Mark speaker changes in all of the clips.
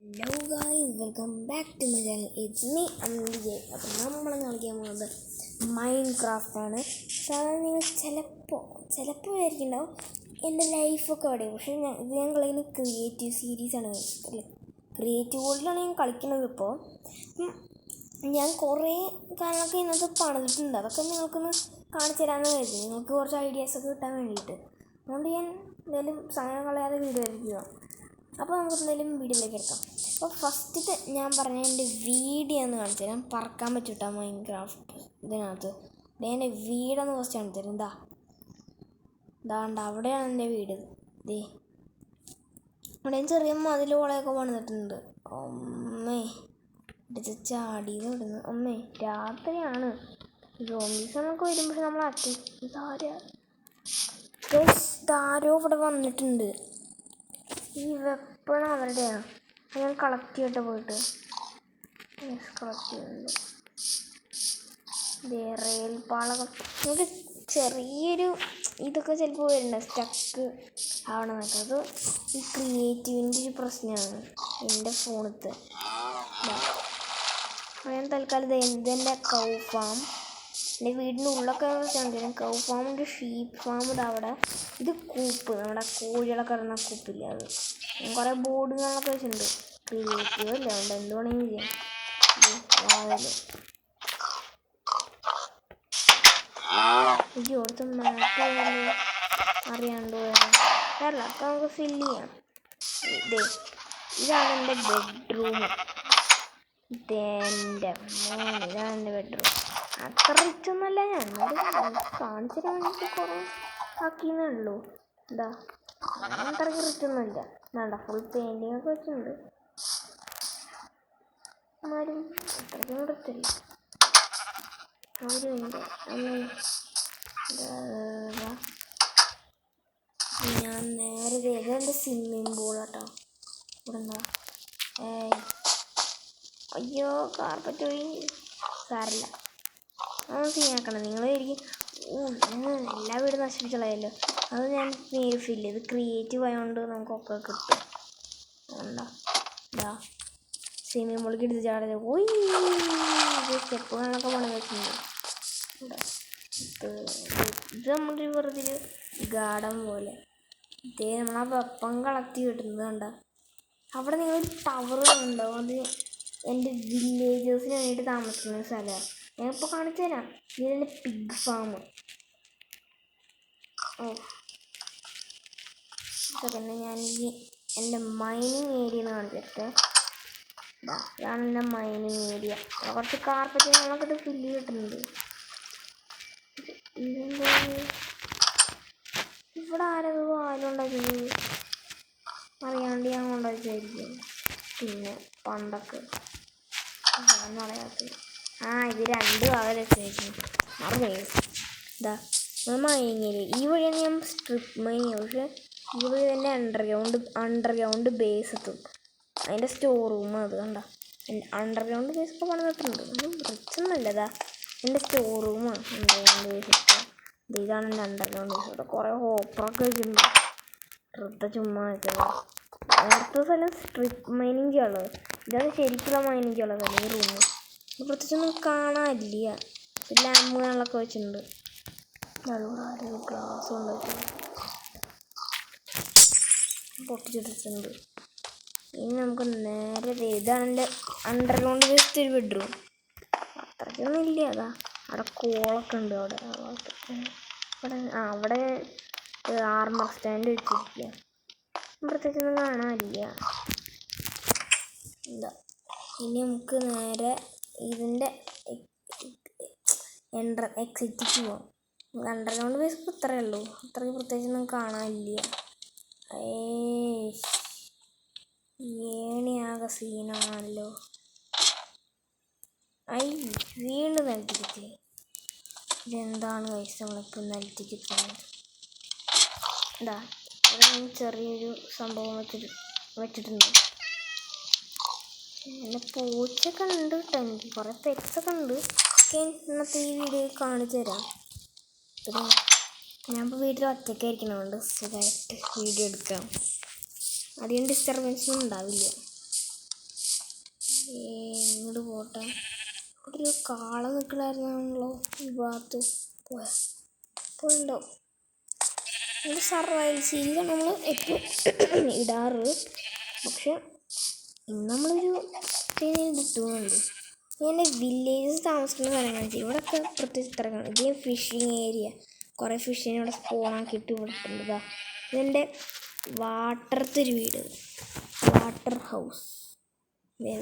Speaker 1: Hello guys, welcome back to my channel. It's me Ambije. അപ്പം നമ്മൾ കളിക്കാൻ പോകുന്നത് മൈൻക്രാഫ്റ്റാണ്. സാധാരണ നിങ്ങൾ ചിലപ്പോൾ വിചാരിക്കുന്നുണ്ടാവും എൻ്റെ ലൈഫൊക്കെ അവിടെ. പക്ഷേ ഇത് ഞാൻ കളിക്കുന്ന ക്രിയേറ്റീവ് സീരീസാണ്. ക്രിയേറ്റീവ് മോഡിലാണ് ഞാൻ കളിക്കുന്നത്. ഇപ്പോൾ ഞാൻ കുറേ കാര്യങ്ങളൊക്കെ ഇന്നത്തെ പണിതിട്ടുണ്ട്. അതൊക്കെ നിങ്ങൾക്കൊന്ന് കാണിച്ചു തരാമെന്ന് കരുതി, നിങ്ങൾക്ക് കുറച്ച് ഐഡിയാസൊക്കെ കിട്ടാൻ വേണ്ടിയിട്ട്. അതുകൊണ്ട് ഞാൻ എന്തായാലും സമയം കളയാതെ വീഡിയോ ആയിരിക്കുക. അപ്പോൾ നമുക്ക് എന്തായാലും വീഡിയോയിലേക്ക് എടുക്കാം. അപ്പോൾ ഫസ്റ്റത്തെ ഞാൻ പറഞ്ഞ എൻ്റെ വീഡിയോ ഒന്ന് കാണിച്ചു തരാം. പറക്കാൻ പറ്റൂട്ടാ മൈൻക്രാഫ്റ്റ് ഇതിനകത്ത്. എൻ്റെ വീടൊന്ന് ഫസ്റ്റ് കാണിച്ചു തരാം. ഇതാണ്ട് അവിടെയാണ് എൻ്റെ വീട്. അവിടെ ചെറിയ മതിൽ പോലെയൊക്കെ പണിതിട്ടുണ്ട്. അമ്മേ എടുത്ത് ചാടിയത് ഇടുന്നു. അമ്മേ രാത്രിയാണ്. സോംബീസൊക്കെ വരുമ്പോൾ നമ്മൾ ഇതാരോ ഇവിടെ വന്നിട്ടുണ്ട്. ഈ വെപ്പൺ അവരുടെയാണ്. ഞാൻ കളക്ട് ചെയ്തിട്ട് പോയിട്ട് കളക്ട് ചെയ്യുന്നുണ്ട്. റെയിൽ പാളകൾ നമുക്ക് ചെറിയൊരു ഇതൊക്കെ ചിലപ്പോൾ വരുന്നുണ്ട്, സ്റ്റക്ക് ആവണമെന്നൊക്കെ. അത് ഈ ക്രിയേറ്റീവിൻ്റെ ഒരു പ്രശ്നമാണ് എൻ്റെ ഫോണിലത്തെ. ഞാൻ തൽക്കാലം ഇതെൻ്റെ കൗ ഫാം, എൻ്റെ വീടിൻ്റെ ഉള്ളൊക്കെ കാണിച്ചു. കൗ ഫാമുണ്ട്, ഷീപ്പ് ഫാം ഉണ്ട് അവിടെ. ഇത് കൂപ്പ്, നമ്മുടെ കോഴികളൊക്കെ ഇടുന്ന കൂപ്പില്ല. അത് കുറേ ബോർഡുകളൊക്കെ വെച്ചിട്ടുണ്ട്. ക്രിയേറ്റീവ് അല്ലേ, അതുകൊണ്ട് എന്ത് വേണമെങ്കിലും ചെയ്യാം. ഇവിടുത്തെ മാപ്പ് അറിയാണ്ട് പോയാൽ അപ്പം നമുക്ക് ഫില്ല് ചെയ്യാം. ഇതാണ് എൻ്റെ ബെഡ്റൂം. ഇതാണ് എൻ്റെ ബെഡ്റൂം. അത്ര റിച്ചൊന്നുമല്ല, ഞാൻ കാണിച്ചു തരാൻ വേണ്ടിയിട്ട് കുറേ ആക്കിയെന്നേ ഉള്ളൂ. അത്രയ്ക്ക് റിച്ചൊന്നുമില്ല. ഫുൾ പെയിൻറ്റിങ് ഒക്കെ വെച്ചിട്ടുണ്ട്. എന്നാലും അത്രയ്ക്കും റിച്ചില്ല. ഞാൻ നേരെ എൻ്റെ സ്വിമ്മിങ് പൂൾ കേട്ടോ. ഇവിടെ എന്താ അയ്യോ കാർപ്പറ്റ് പോയി. സാരില്ല, അത് സീനാക്കണം. നിങ്ങൾ ശരിക്കും എല്ലാ വീടും നശിപ്പിച്ചുള്ളതല്ലോ. അത് ഞാൻ നേരെ ഫില്ല് ചെയ്ത് ക്രിയേറ്റീവ് ആയതുകൊണ്ട് നമുക്കൊക്കെ കിട്ടും. സ്വിമ്മിങ് പൂളിലേക്ക് എടുത്ത് ചാടല് പോയി. സ്റ്റെപ്പുകളൊക്കെ പണി വെച്ചിട്ടുണ്ട്. ഇത് നമ്മുടെ വെറുതെ ഗാർഡൻ പോലെ. നമ്മളാ വെപ്പം കളക്ട് കിട്ടുന്നത് കണ്ട. അവിടെ നിങ്ങളൊരു ടവർ ഉണ്ടാവും. അത് എൻ്റെ വില്ലേജേഴ്സിന് വേണ്ടിയിട്ട് താമസിക്കുന്ന സ്ഥലമാണ്. ഞാനിപ്പോൾ കാണിച്ചു തരാം. ഇതെൻ്റെ പിഗ് ഫാം. പിന്നെ ഞാൻ എൻ്റെ മൈനിങ് ഏരിയ എന്ന് കാണിച്ചിട്ട്, ഇതാണ് എൻ്റെ മൈനിങ് ഏരിയ. കുറച്ച് കാർപ്പറ്റ് നമ്മളൊക്കെ ഇത് ഫില്ല് കിട്ടുന്നുണ്ട്. ഇവിടെ ആരും ഉണ്ടാക്കിയത് അറിയാണ്ട് ഞാൻ കൊണ്ടുവച്ചായിരിക്കും. പിന്നെ പണ്ടൊക്കെ പറയാത്തത് ഇത് രണ്ടും ആകെ വെച്ചായിരുന്നു. നമ്മൾ മൈനിങ് ഏരിയ ഈ വഴിയാണ് ഞാൻ സ്ട്രിപ്പ് മൈൻ ചെയ്യുക. പക്ഷേ ഈ വഴി തന്നെ അണ്ടർഗ്രൗണ്ട് ബേസ് എത്തും. അതിൻ്റെ സ്റ്റോർ റൂം അത് കണ്ട. അണ്ടർഗ്രൗണ്ട് ബേസ് ഒക്കെ പണിതിട്ടുണ്ട്. ഒന്നും റിച്ചൊന്നുമല്ല. എൻ്റെ സ്റ്റോർ റൂമാണ് അണ്ടർഗ്രൗണ്ട് ബേസ് ഇഷ്ടം. ഇതാണ് എൻ്റെ അണ്ടർഗ്രൗണ്ട് ബേസ്. ഇവിടെ കുറേ ഹോപ്പറൊക്കെ വെച്ചിട്ടുണ്ട്. വെറുതെ ചുമ്മാ വെച്ചത്. അടുത്ത സ്ഥലം സ്ട്രിപ്പ് മൈനിങ് ചെയ്യാനുള്ളത്. ഇതാണ് ശരിക്കുള്ള മൈനിങ് ചെയ്യാനുള്ളത്. ഈ റൂം പ്രത്യേകിച്ചൊന്നും കാണാനില്ല. ലാമ്പ് കാണലൊക്കെ വെച്ചിട്ടുണ്ട്. ഗ്ലാസ് കൊണ്ട് പൊട്ടിച്ചിട്ടുണ്ട്. ഇനി നമുക്ക് നേരെ ഇതാണ് എൻ്റെ അണ്ടർഗ്രൗണ്ട് ബേസ്റ്റ് ഒരു ബെഡ്റൂം. അത്രയ്ക്കൊന്നും ഇല്ല. അവിടെ കോളൊക്കെ ഉണ്ട്. അവിടെ ആർമർ സ്റ്റാൻഡ് വെച്ചിരിക്കുക. പ്രത്യേകിച്ചൊന്നും കാണാനില്ല. ഇനി നമുക്ക് നേരെ ഇതിൻ്റെ എക്സിറ്റിക്ക് പോവാം. അണ്ടർഗ്രൗണ്ട് ബേസ് ഇത്രയേ ഉള്ളൂ. അത്രയ്ക്ക് പ്രത്യേകിച്ചൊന്നും കാണാനില്ല. ഏണിയാകെ സീനാണല്ലോ. വീണ്ടും നിലത്തിരിച്ച്. ഇതെന്താണ് കഴിച്ച് നമ്മളിപ്പോൾ നിലത്തിക്ക് പോകുന്നത്? ഇവിടെ ചെറിയൊരു സംഭവം വെച്ചിട്ടുണ്ട്. പിന്നെ പൂച്ചയൊക്കെ ഉണ്ട് കേട്ടോ. എനിക്ക് കുറേ പെറ്റ്സൊക്കെ ഉണ്ട്. ഇന്നത്തെ ഈ വീഡിയോ കാണിച്ചു തരാം. പിന്നെ ഞാനിപ്പോൾ വീട്ടിൽ ഒറ്റയ്ക്കായിരിക്കണതുകൊണ്ട് സുഖമായിട്ട് വീഡിയോ എടുക്കാം. അധികം ഡിസ്റ്റർബൻസൊന്നും ഉണ്ടാവില്ല. ഇങ്ങോട്ട് പോട്ടെ. അവിടെ ഒരു കാള നിൽക്കണായിരുന്നാണല്ലോ ഈ ഭാഗത്ത്. പോയിണ്ടോ? നമ്മുടെ സർവൈവൽ സീരീസാണ് നമ്മൾ എപ്പോഴും ഇടാറ്. പക്ഷെ ഇന്ന് നമ്മളൊരു ഇട്ടുന്നുണ്ട്. ഞാൻ വില്ലേജസ് താമസിക്കുന്ന സ്ഥലങ്ങൾ വെച്ചാൽ ഇവിടെയൊക്കെ പ്രത്യേകിച്ച് ഇത്രക്കാണ്. ഇത് ഫിഷിങ് ഏരിയ. കുറേ ഫിഷിനെ ഇവിടെ സ്പോണാക്കിയിട്ട് ഇവിടെ ഇട്ടുണ്ട്. ഇതെൻ്റെ വാട്ടറത്തെ ഒരു വീട്, വാട്ടർ ഹൗസ്.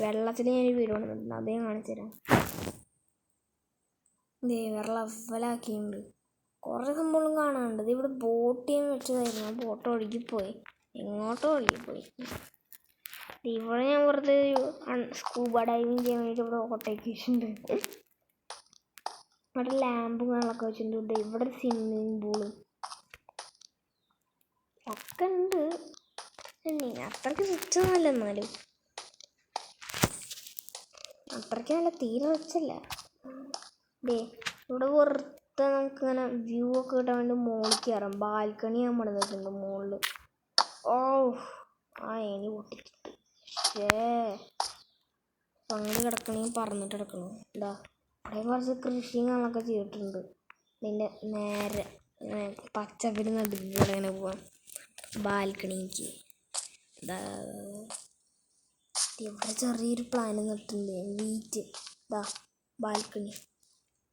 Speaker 1: വെള്ളത്തിൽ ഞാനൊരു വീട് കൊണ്ടുവന്നിട്ടുണ്ട്, അതേ കാണിച്ചു തരാം. വെള്ളം അവലാക്കിയിട്ടുണ്ട്. കുറേ സംഭവങ്ങളും കാണാനുണ്ട്. ഇത് ഇവിടെ ബോട്ട് ചെയ്യാൻ വെച്ചതായിരുന്നു. ആ ബോട്ട് ഒഴുകിപ്പോയി, എങ്ങോട്ടോ ഒഴുകിപ്പോയി. ഇവിടെ ഞാൻ വെറുതെ സ്കൂബ ഡൈവിങ് ചെയ്യാൻ വേണ്ടിയിട്ട് ഇവിടെ ഓട്ടയൊക്കെ വെച്ചിട്ടുണ്ട്. ഇവിടെ ലാമ്പും കാണാനൊക്കെ വെച്ചിട്ടുണ്ട്. ഇവിടെ ഒരു സ്വിമ്മിങ് പൂള് ഒക്കെ ഉണ്ട്. അത്രയ്ക്ക് റിച്ചൊന്നുമല്ല, എന്നാലും അത്രയ്ക്ക് നല്ല തീരെ റിച്ചല്ല. ഇവിടെ വെറുതെ നമുക്കിങ്ങനെ വ്യൂ ഒക്കെ കിട്ടാൻ വേണ്ടി മുകളിൽ കയറാം. ബാൽക്കണി ഞാൻ പണിതിട്ടുണ്ട് മുകളിൽ. ഓ ഏണി പൊട്ടിച്ചിട്ട് പങ്ക് കിടക്കണമെങ്കിൽ പറന്നിട്ട് കിടക്കണം. ഇവിടെ കുറച്ച് കൃഷിയും കാണാനൊക്കെ ചെയ്തിട്ടുണ്ട്. ഇതിൻ്റെ നേരെ പച്ചപ്പിന് നടുക്കൂടെ ഇങ്ങനെ പോവാം ബാൽക്കണിക്ക്. ഇവിടെ ചെറിയൊരു പ്ലാൻ നട്ടിട്ടുണ്ട്, വീറ്റ്. ബാൽക്കണി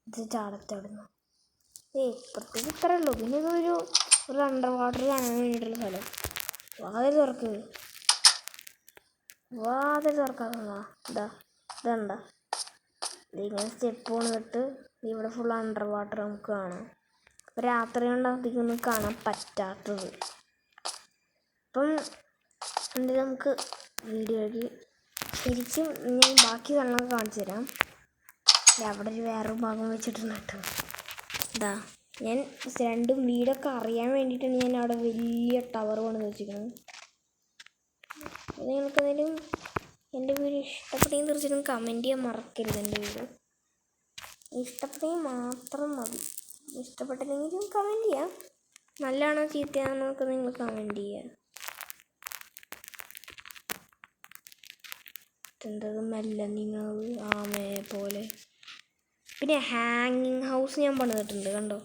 Speaker 1: ഇത് ചാടത്തവിടുന്ന്. പ്രത്യേകിച്ച് ഇത്രേ ഉള്ളൂ. പിന്നെ ഇതൊരു അണ്ടർ വാട്ടർ കാണാൻ വേണ്ടിയിട്ടുള്ള സ്ഥലം. വാതിൽ തുറക്കാതെന്നാ ഇതണ്ട. ഇതിങ്ങനെ സ്റ്റെപ്പ് കൊണ്ടിട്ട് ഇവിടെ ഫുൾ അണ്ടർ വാട്ടർ നമുക്ക് കാണാം. അപ്പം രാത്രി കൊണ്ട് അധികമൊന്നും കാണാൻ പറ്റാത്തത്. അപ്പം എന്തെങ്കിലും നമുക്ക് വീഡിയോയിൽ ശരിക്കും ഞാൻ ബാക്കി കണ്ണൊക്കെ കാണിച്ചു തരാം. അവിടെ ഒരു വേറൊരു ഭാഗം വെച്ചിട്ടുണ്ട് കേട്ടോ. ഞാൻ രണ്ടും വീടൊക്കെ അറിയാൻ വേണ്ടിയിട്ടാണ് ഞാൻ അവിടെ വലിയ ടവർ കൊണ്ട് വെച്ചിരിക്കുന്നത്. നിങ്ങൾക്ക് എന്തെങ്കിലും എൻ്റെ വീഡിയോ ഇഷ്ടപ്പെട്ടെങ്കിൽ തീർച്ചയായിട്ടും കമൻറ്റ് ചെയ്യാൻ മറക്കരുത്. എൻ്റെ വീഡിയോ ഇഷ്ടപ്പെട്ടെങ്കിൽ മാത്രം മതി. ഇഷ്ടപ്പെട്ടില്ലെങ്കിലും കമൻറ്റ് ചെയ്യാം. നല്ലതാണോ ചീത്തയാണെന്നൊക്കെ നിങ്ങൾ കമൻറ്റ് ചെയ്യുക. എന്തത് മെല്ലെ നിങ്ങൾ ആമയെ പോലെ. പിന്നെ ഹാങ്ങിങ് ഹൗസ് ഞാൻ പണിതിട്ടുണ്ട്, കണ്ടോ?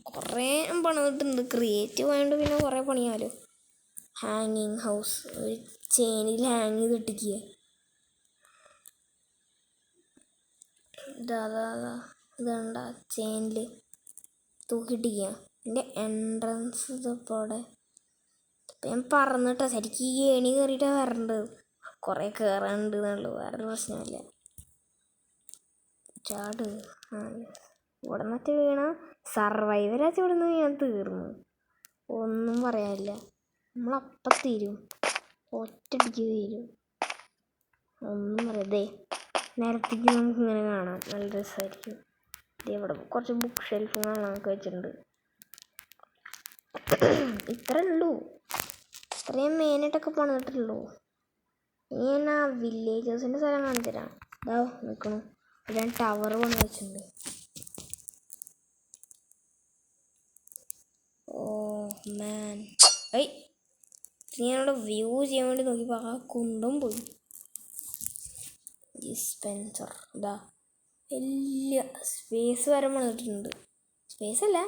Speaker 1: കുറേ പണിതിട്ടുണ്ട്. ക്രിയേറ്റീവ് ആയതുകൊണ്ട് പിന്നെ കുറേ പണിയാമല്ലോ. ഹാങ്ങിങ് ഹൗസ് ഒരു ചെയിനിൽ ഹാങ് ചെയ്തിട്ടിക്കുക. ഇതണ്ട ചെയിനിൽ തൂക്കിയിട്ടിക്കുക. എൻ്റെ എൻട്രൻസ് ഇതിപ്പോൾ അവിടെ. ഇപ്പം ഞാൻ പറന്നിട്ടാ ശരിക്കും ഈ ഏണി കയറിയിട്ടാണ് വരേണ്ടത്. കുറേ കയറാനുണ്ട് എന്നുള്ളൂ, വേറൊരു പ്രശ്നമില്ല. ചാട്. ഇവിടെ നിന്നൊക്കെ വീണ സർവൈവലാച്ച് ഇവിടെ നിന്ന് വീണാൽ തീർന്നു, ഒന്നും പറയാനില്ല. നമ്മളപ്പം തീരും, ഒറ്റടിക്ക് തീരും, ഒന്നും പറയാതെ. നിരത്തേക്ക് നമുക്കിങ്ങനെ കാണാം, നല്ല രസമായിരിക്കും. ഇവിടെ കുറച്ച് ബുക്ക് ഷെൽഫും കാണാനൊക്കെ വെച്ചിട്ടുണ്ട്. ഇത്രേ ഉള്ളൂ, ഇത്രയും മെയിനായിട്ടൊക്കെ പണിതിട്ടുള്ളൂ. ഇനി ഞാൻ ആ വില്ലേജേഴ്സിൻ്റെ സ്ഥലം കാണിച്ചു തരാം. നിൽക്കണം. ഞാൻ ടവർ പണി വെച്ചിട്ടുണ്ട്. ഓ മാൻ, ഞാനിവിടെ വ്യൂ ചെയ്യാൻ വേണ്ടി നോക്കിയപ്പോൾ ആ കുണ്ടും പോയി. ഡിസ്പെൻസർ വലിയ സ്പേസ് വരെ പണിതിട്ടുണ്ട്. സ്പേസ് അല്ല,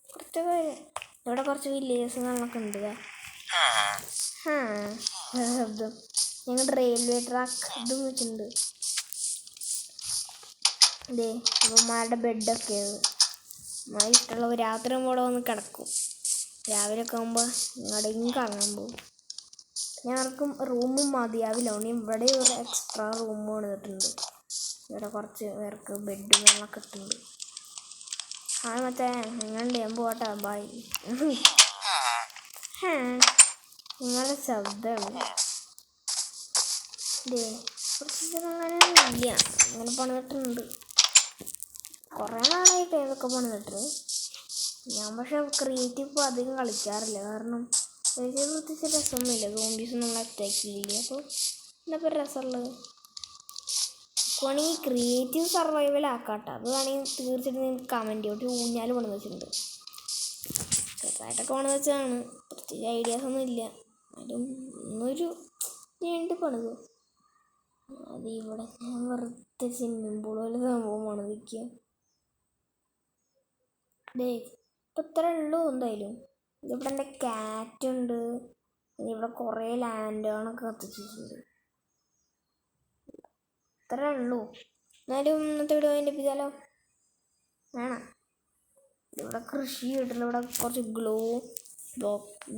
Speaker 1: കുറച്ചൊക്കെ ഇവിടെ കുറച്ച് വില്ലേജസ് കാണാനൊക്കെ ഉണ്ട്. ശബ്ദം. ഞങ്ങൾ റെയിൽവേ ട്രാക്ക് ഇതും വെച്ചിട്ടുണ്ട്. ഇവന്മാരുടെ ബെഡൊക്കെ ഇഷ്ടമുള്ളവർ രാത്രി ആകുമ്പോൾ ഇവിടെ വന്ന് കിടക്കും. രാവിലെ ഒക്കെ ആകുമ്പോൾ എവിടെയെങ്കിലും കറങ്ങാൻ പോകും. ഞങ്ങൾക്കും റൂമും മതിയാവില്ല, അതുകൊണ്ട് ഇവിടെ ഒരു എക്സ്ട്രാ റൂം പണിതിട്ടുണ്ട്. ഇവിടെ കുറച്ച് പേർക്ക് ബെഡും വെള്ളമൊക്കെ ഇട്ടുണ്ട്. മറ്റേ എങ്ങനെയുണ്ട്? ഞാൻ പോട്ടെ, ബൈ. നിങ്ങളുടെ ശബ്ദമാണ് കുറച്ച് അങ്ങനെ ഇല്ല. അങ്ങനെ പണിതിട്ടുണ്ട്. കുറേ നാളായിട്ട് ഏതൊക്കെ പണിതിട്ട്. ഞാൻ പക്ഷെ ക്രിയേറ്റീവ് അധികം കളിക്കാറില്ല, കാരണം പ്രത്യേകിച്ച് രസമൊന്നുമില്ല. സോംബീസ് നമ്മൾ അറ്റാക്ക് ചെയ്യില്ല. അപ്പോൾ എന്നപ്പോൾ രസമുള്ളത് വേണമെങ്കിൽ ക്രിയേറ്റീവ് സർവൈവൽ ആക്കാട്ടോ. അത് വേണമെങ്കിൽ തീർച്ചയായിട്ടും നിങ്ങൾക്ക് കമൻറ്റ് ചെയ്യും. ഒരു ഊഞ്ഞാൽ പണിത് വെച്ചിട്ടുണ്ട്, ചെറുതായിട്ടൊക്കെ പണിത് വെച്ചതാണ്. പ്രത്യേകിച്ച് ഐഡിയാസൊന്നും ഇല്ല, അതും ഒന്നൊരു വേണ്ടി പണിത്. അത് ഇവിടെ ഞാൻ വെറുതെ സ്വിമ്മിംഗ് പൂൾ പോലെ സംഭവമാണ് നിൽക്കുക. ഇപ്പം ഇത്ര ഉള്ളൂ എന്തായാലും. ഇതിവിടെ എൻ്റെ ക്യാറ്റുണ്ട്. ഇവിടെ കുറേ ലാൻഡുകളൊക്കെ കത്തിച്ചിട്ടുണ്ട്. ഇത്രേ ഉള്ളൂ. എന്നാലും ഇന്നത്തെ വീഡിയോ അതിൻ്റെ പിതാലോ വേണം. ഇവിടെ കൃഷി ചെയ്തിട്ടുണ്ട്. ഇവിടെ കുറച്ച്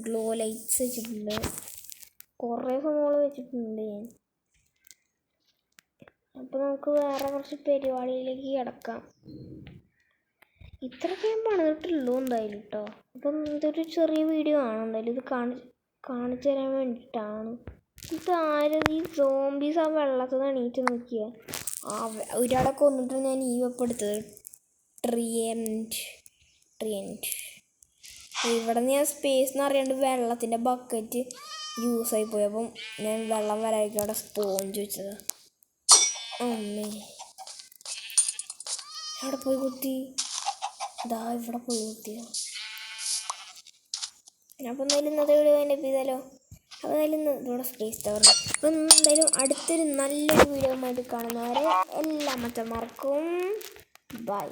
Speaker 1: ഗ്ലോ ലൈറ്റ്സ് വെച്ചിട്ടുണ്ട്. കുറേ സംഭവങ്ങൾ വെച്ചിട്ടുണ്ട് ഞാൻ. അപ്പോൾ നമുക്ക് വേറെ കുറച്ച് പരിപാടിയിലേക്ക് കിടക്കാം. ഇത്രയൊക്കെ ഞാൻ പണിതിട്ടുള്ളൂ എന്തായാലും കേട്ടോ. അപ്പം ഇതൊരു ചെറിയ വീഡിയോ ആണ് എന്തായാലും. ഇത് കാണിച്ചു തരാൻ വേണ്ടിയിട്ടാണ്. ഇത് ആരും ഈ സോംബീസ് ആ വെള്ളത്തിൽ നിന്ന് എണീറ്റ് നോക്കിയാൽ ഒരാളെ കൊന്നിട്ട് ഞാൻ ഈ വെപ്പെടുത്തത് ട്രിയൻറ്റ്. ഇവിടെ നിന്ന് ഞാൻ സ്പേസ് എന്ന് അറിയാണ്ട് വെള്ളത്തിൻ്റെ ബക്കറ്റ് യൂസായി പോയി. അപ്പം ഞാൻ വെള്ളം വരാതിരിക്കും അവിടെ സ്പോഞ്ച് വെച്ചത്. അമ്മേ എവിടെ പോയി കുത്തി? ഇതാ ഇവിടെ പോയി കുത്തിയ. അപ്പോൾ എന്തായാലും ഇന്നത്തെ വീഡിയോ അതിൻ്റെ ചെയ്താലോ. അപ്പോൾ എന്തായാലും ഇവിടെ സ്പേസ് ടവർ. അപ്പം എന്തായാലും അടുത്തൊരു നല്ലൊരു വീഡിയോ ആയിട്ട് കാണുന്നവരെ എല്ലാ മച്ചന്മാർക്കും ബൈ.